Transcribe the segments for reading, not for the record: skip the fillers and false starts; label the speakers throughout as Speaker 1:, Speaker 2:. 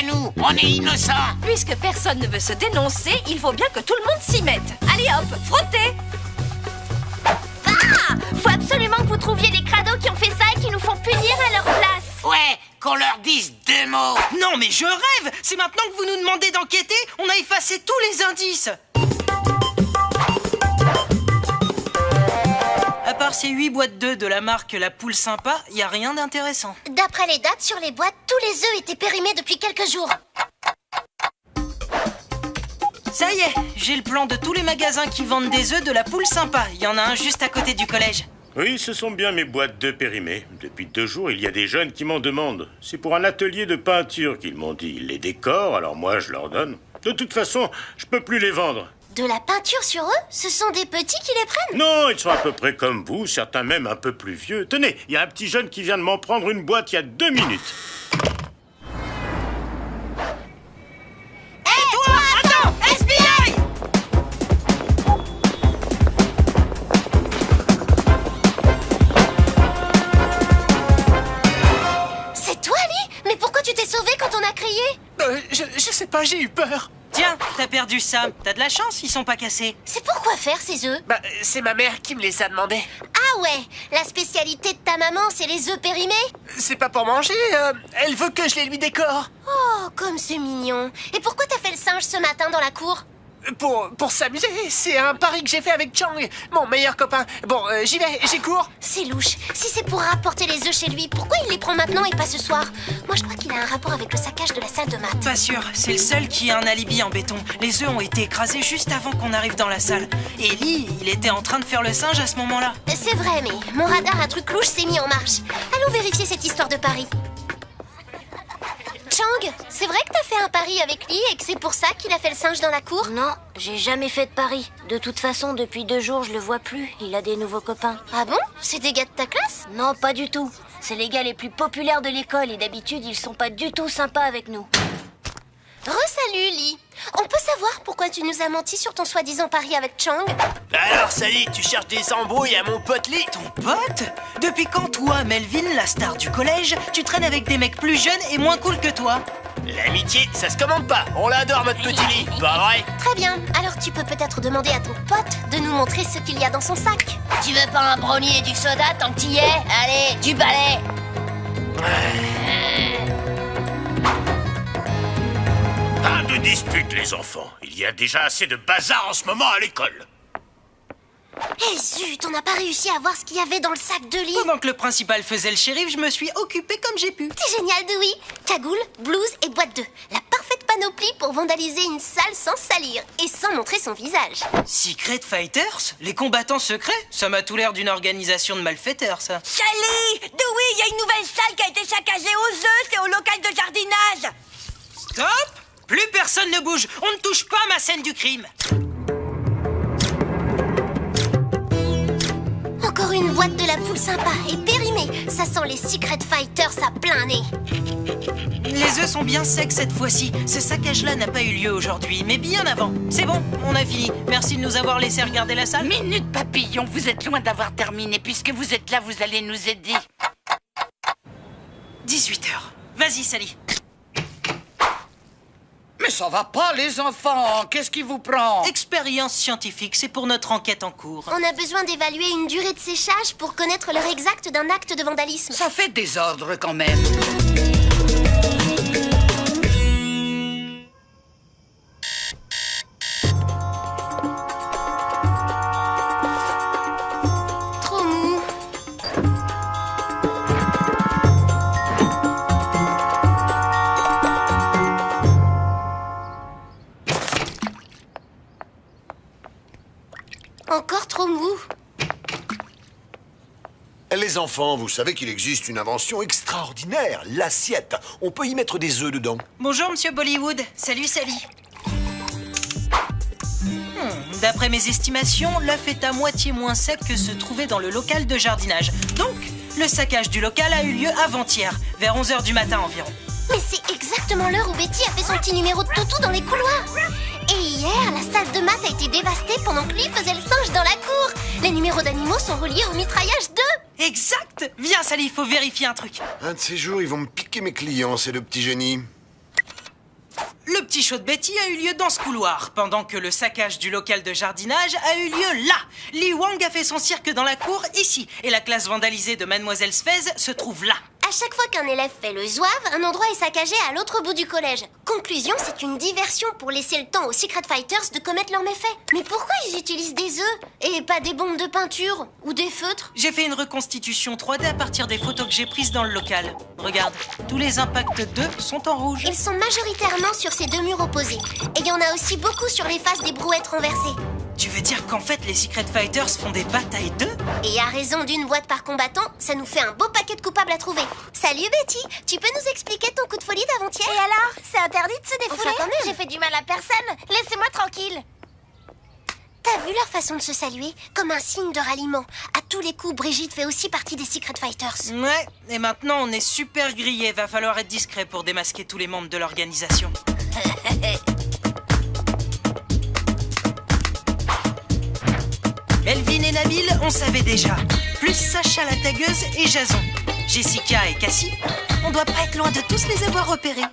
Speaker 1: nous. On est innocents.
Speaker 2: Puisque personne ne veut se dénoncer, il faut bien que tout le monde s'y mette. Allez hop, frottez.
Speaker 3: Ah! Faut absolument que vous trouviez les crados qui ont fait ça et qui nous font punir à leur place.
Speaker 1: Ouais, qu'on leur dise 2 mots.
Speaker 4: Non mais je rêve. C'est maintenant que vous nous demandez d'enquêter. On a effacé tous les indices. À part ces 8 boîtes d'œufs de la marque La Poule Sympa, y a rien d'intéressant.
Speaker 3: D'après les dates sur les boîtes, tous les œufs étaient périmés depuis quelques jours.
Speaker 4: Ça y est, j'ai le plan de tous les magasins qui vendent des œufs de La Poule Sympa. Il y en a un juste à côté du collège.
Speaker 5: Oui, ce sont bien mes boîtes d'œufs périmées. Depuis 2 jours, il y a des jeunes qui m'en demandent. C'est pour un atelier de peinture qu'ils m'ont dit. Ils les décorent, alors moi je leur donne. De toute façon, je peux plus les vendre.
Speaker 3: De la peinture sur eux? Ce sont des petits qui les prennent?
Speaker 5: Non, ils sont à peu près comme vous, certains même un peu plus vieux. Tenez, il y a un petit jeune qui vient de m'en prendre une boîte il y a 2 minutes.
Speaker 2: Hé, toi, attends, FBI!
Speaker 3: C'est toi, Ali? Mais pourquoi tu t'es sauvé quand on a crié?
Speaker 6: Je sais pas, j'ai eu peur.
Speaker 4: Tiens, t'as perdu ça. T'as de la chance, ils sont pas cassés.
Speaker 3: C'est pour quoi faire ces œufs?
Speaker 6: Bah, c'est ma mère qui me les a demandés.
Speaker 3: Ah ouais, la spécialité de ta maman, c'est les œufs périmés?
Speaker 6: C'est pas pour manger, elle veut que je les lui décore.
Speaker 3: Oh, comme c'est mignon. Et pourquoi t'as fait le singe ce matin dans la cour?
Speaker 6: Pour s'amuser, c'est un pari que j'ai fait avec Chang, mon meilleur copain. Bon, j'y vais, j'y cours.
Speaker 3: C'est louche. Si c'est pour rapporter les œufs chez lui, pourquoi il les prend maintenant et pas ce soir? Moi, je crois qu'il a un rapport avec le saccage de la salle de maths.
Speaker 4: Pas sûr, c'est le seul qui a un alibi en béton. Les œufs ont été écrasés juste avant qu'on arrive dans la salle. Et Lee, il était en train de faire le singe à ce moment-là.
Speaker 3: C'est vrai, mais mon radar à truc louche s'est mis en marche. Allons vérifier cette histoire de pari. Chang, c'est vrai que t'as fait un pari avec Lee et que c'est pour ça qu'il a fait le singe dans la cour?
Speaker 7: Non, j'ai jamais fait de pari. De toute façon, depuis 2 jours, je le vois plus. Il a des nouveaux copains.
Speaker 3: Ah bon? C'est des gars de ta classe?
Speaker 7: Non, pas du tout. C'est les gars les plus populaires de l'école et d'habitude, ils sont pas du tout sympas avec nous.
Speaker 3: Re-salut, Lee. On peut savoir pourquoi tu nous as menti sur ton soi-disant pari avec Chang?
Speaker 6: Alors, Sally, tu cherches des embrouilles à mon pote Lee?
Speaker 4: Ton pote? Depuis quand toi, Melvin, la star du collège, tu traînes avec des mecs plus jeunes et moins cool que toi?
Speaker 6: L'amitié, ça se commande pas. On l'adore, notre petit Lee. Pas vrai?
Speaker 3: Très bien. Alors tu peux peut-être demander à ton pote de nous montrer ce qu'il y a dans son sac.
Speaker 7: Tu veux pas un brownie et du soda tant que t'y es? Allez, du balai.
Speaker 5: Pas de dispute, les enfants. Il y a déjà assez de bazar en ce moment à l'école.
Speaker 3: Eh zut, on n'a pas réussi à voir ce qu'il y avait dans le sac de Lee.
Speaker 4: Pendant que le principal faisait le shérif, je me suis occupé comme j'ai pu.
Speaker 3: C'est génial, Dewey. Cagoule, blouse et boîte d'œufs. La parfaite panoplie pour vandaliser une salle sans salir et sans montrer son visage.
Speaker 4: Secret Fighters? Les combattants secrets? Ça m'a tout l'air d'une organisation de malfaiteurs, ça.
Speaker 2: Sally! Dewey, il y a une nouvelle salle qui a été saccagée aux œufs, c'est au local de jardinage.
Speaker 4: Stop! Plus personne ne bouge. On ne touche pas à ma scène du crime.
Speaker 3: Encore une boîte de la poule sympa et périmée. Ça sent les Secret Fighters à plein nez.
Speaker 4: Les œufs sont bien secs cette fois-ci. Ce saccage-là n'a pas eu lieu aujourd'hui, mais bien avant. C'est bon, on a fini. Merci de nous avoir laissé regarder la salle.
Speaker 1: Minute papillon, vous êtes loin d'avoir terminé. Puisque vous êtes là, vous allez nous aider.
Speaker 4: 18h. Vas-y, Sally.
Speaker 8: Mais ça va pas, les enfants. Qu'est-ce qui vous prend?
Speaker 4: Expérience scientifique, c'est pour notre enquête en cours.
Speaker 3: On a besoin d'évaluer une durée de séchage pour connaître l'heure exacte d'un acte de vandalisme.
Speaker 8: Ça fait désordre quand même.
Speaker 3: Trop mou. Encore trop mou.
Speaker 9: Les enfants, vous savez qu'il existe une invention extraordinaire, l'assiette. On peut y mettre des œufs dedans.
Speaker 4: Bonjour, monsieur Bollywood. Salut, Sally. D'après mes estimations, l'œuf est à moitié moins sec que se trouvait dans le local de jardinage. Donc, le saccage du local a eu lieu avant-hier, vers 11h du matin environ.
Speaker 3: Mais c'est exactement l'heure où Betty a fait son petit numéro de toutou dans les couloirs. Et hier, la salle de maths a été dévastée pendant que lui faisait le singe dans la cour. Les numéros d'animaux sont reliés au mitraillage d'œufs.
Speaker 4: Exact. Viens, Sally, il faut vérifier un truc.
Speaker 9: Un de ces jours, ils vont me piquer mes clients, ces deux petits génies.
Speaker 4: petit show de Betty a eu lieu dans ce couloir, pendant que le saccage du local de jardinage a eu lieu là. Li Wang a fait son cirque dans la cour, ici, et la classe vandalisée de Mademoiselle Sfez se trouve là.
Speaker 3: À chaque fois qu'un élève fait le zouave, un endroit est saccagé à l'autre bout du collège. Conclusion, c'est une diversion pour laisser le temps aux Secret Fighters de commettre leurs méfaits. Mais pourquoi ils utilisent des œufs et pas des bombes de peinture ou des feutres?
Speaker 4: J'ai fait une reconstitution 3D à partir des photos que j'ai prises dans le local. Regarde, tous les impacts d'œufs sont en rouge.
Speaker 3: Ils sont majoritairement sur ces deux murs opposés. Et il y en a aussi beaucoup sur les faces des brouettes renversées.
Speaker 4: Tu veux dire qu'en fait, les Secret Fighters font des batailles d'œufs?
Speaker 3: Et à raison d'une boîte par combattant, ça nous fait un beau paquet de coupables à trouver. Salut Betty, tu peux nous expliquer ton coup de folie d'avant-hier?
Speaker 2: Et alors, c'est interdit de se défouler?
Speaker 3: Enfin, quand même.
Speaker 2: J'ai fait du mal à personne. Laissez-moi tranquille.
Speaker 3: T'as vu leur façon de se saluer? Comme un signe de ralliement. À tous les coups, Brigitte fait aussi partie des Secret Fighters.
Speaker 4: Ouais, et maintenant on est super grillés. Va falloir être discret pour démasquer tous les membres de l'organisation. Melvin et Nabil, on savait déjà. Plus Sacha la tagueuse et Jason. Jessica et Cassie, on doit pas être loin de tous les avoir repérés.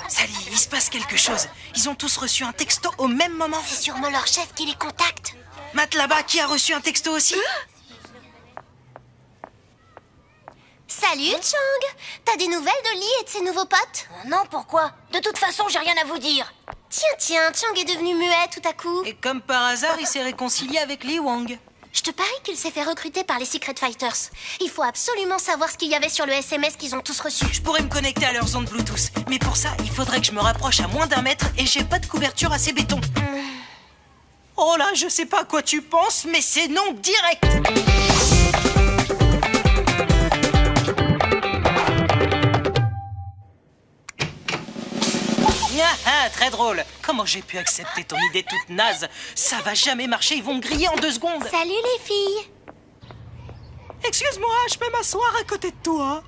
Speaker 4: Sally, il se passe quelque chose. Ils ont tous reçu un texto au même moment.
Speaker 3: C'est sûrement leur chef qui les contacte.
Speaker 4: Matt là-bas, qui a reçu un texto aussi?
Speaker 3: Salut Chang, t'as des nouvelles de Lee et de ses nouveaux potes?
Speaker 7: Non, pourquoi? De toute façon, j'ai rien à vous dire.
Speaker 3: Tiens, Chang est devenu muet tout à coup.
Speaker 4: Et comme par hasard, il s'est réconcilié avec Li Wang.
Speaker 3: Je te parie qu'il s'est fait recruter par les Secret Fighters. Il faut absolument savoir ce qu'il y avait sur le SMS qu'ils ont tous reçu.
Speaker 4: Je pourrais me connecter à leurs ondes Bluetooth, mais pour ça, il faudrait que je me rapproche à moins d'1 mètre et j'ai pas de couverture assez béton. Oh là, je sais pas à quoi tu penses, mais c'est non direct. Ah, très drôle. Comment j'ai pu accepter ton idée toute naze? Ça va jamais marcher, ils vont me griller en 2 secondes.
Speaker 3: Salut les filles.
Speaker 4: Excuse-moi, je peux m'asseoir à côté de toi?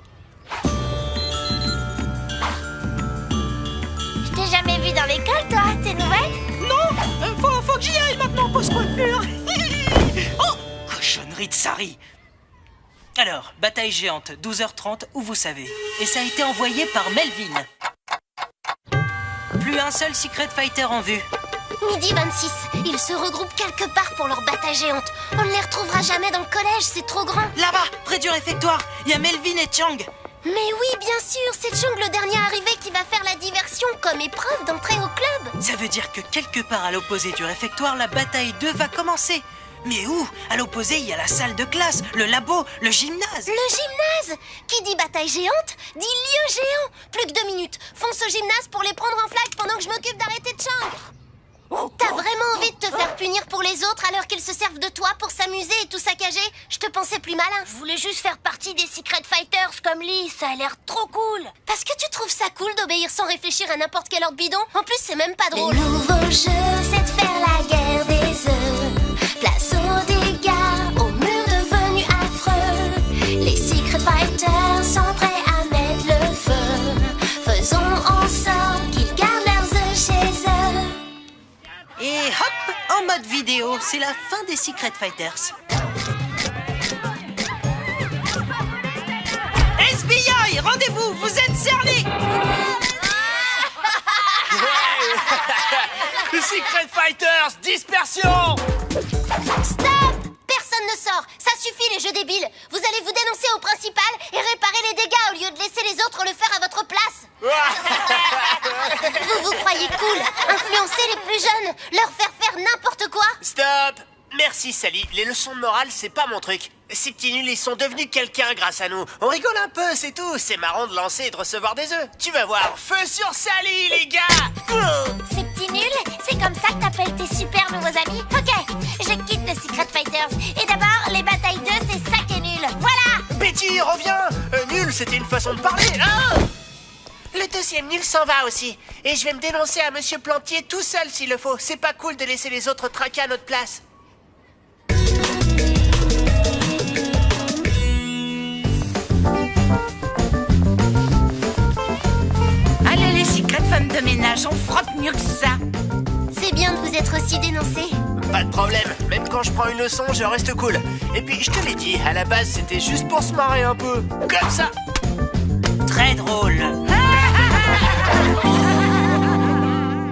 Speaker 2: Je t'ai jamais vu dans l'école, toi. T'es nouvelle?
Speaker 4: Non, faut que j'y aille maintenant, pause coiffure. Oh, cochonnerie de Sari. Alors, bataille géante, 12h30, où vous savez. Et ça a été envoyé par Melvin. Plus un seul Secret Fighter en vue.
Speaker 3: Midi 26, ils se regroupent quelque part pour leur bataille géante. On ne les retrouvera jamais dans le collège, c'est trop grand.
Speaker 4: Là-bas, près du réfectoire, il y a Melvin et Chang.
Speaker 3: Mais oui, bien sûr, c'est Chang le dernier arrivé qui va faire la diversion comme épreuve d'entrée au club.
Speaker 4: Ça veut dire que quelque part à l'opposé du réfectoire, la bataille 2 va commencer. Mais où? À l'opposé, il y a la salle de classe, le labo, le gymnase.
Speaker 3: Le gymnase? Qui dit bataille géante, dit lieu géant. Plus que 2 minutes. Fonce au gymnase pour les prendre en flag pendant que je m'occupe d'arrêter Chang. T'as vraiment envie de te faire punir pour les autres alors qu'ils se servent de toi pour s'amuser et tout saccager? Je te pensais plus malin.
Speaker 7: Je voulais juste faire partie des Secret Fighters comme Lee, ça a l'air trop cool.
Speaker 3: Parce que tu trouves ça cool d'obéir sans réfléchir à n'importe quel ordre bidon? En plus, c'est même pas drôle.
Speaker 2: Le nouveau jeu, c'est de faire la guerre des œufs. Place aux dégâts, aux murs devenus affreux. Les Secret Fighters sont prêts à mettre le feu. Faisons en sorte qu'ils gardent leurs œufs chez eux.
Speaker 4: Et hop, en mode vidéo, c'est la fin des Secret Fighters. SBI, rendez-vous, vous êtes cernés.
Speaker 6: Les Secret Fighters, dispersion!
Speaker 3: Stop! Personne ne sort. Ça suffit les jeux débiles. Vous allez vous dénoncer au principal et réparer les dégâts au lieu de laisser les autres le faire à votre place. Vous croyez cool? Influencer les plus jeunes? Leur faire n'importe quoi?
Speaker 6: Stop! Merci Sally, les leçons de morale c'est pas mon truc. Ces petits nuls ils sont devenus quelqu'un grâce à nous. On rigole un peu, c'est tout. C'est marrant de lancer et de recevoir des œufs. Tu vas voir, feu sur Sally les gars!
Speaker 2: Ces petits nuls, c'est comme ça que t'appelles tes super nouveaux amis? Ok, je quitte le Secret Fighters. Et d'abord, les batailles 2, c'est ça qui est nul. Voilà!
Speaker 6: Betty, reviens! Nul, c'était une façon de parler, hein? Le deuxième nul s'en va aussi. Et je vais me dénoncer à Monsieur Plantier tout seul s'il le faut. C'est pas cool de laisser les autres traquer à notre place.
Speaker 1: Allez les secrets femmes de ménage, on frotte mieux que ça.
Speaker 3: C'est bien de vous être aussi dénoncé.
Speaker 6: Pas de problème, même quand je prends une leçon, je reste cool. Et puis, je te l'ai dit, à la base, c'était juste pour se marrer un peu. Comme ça.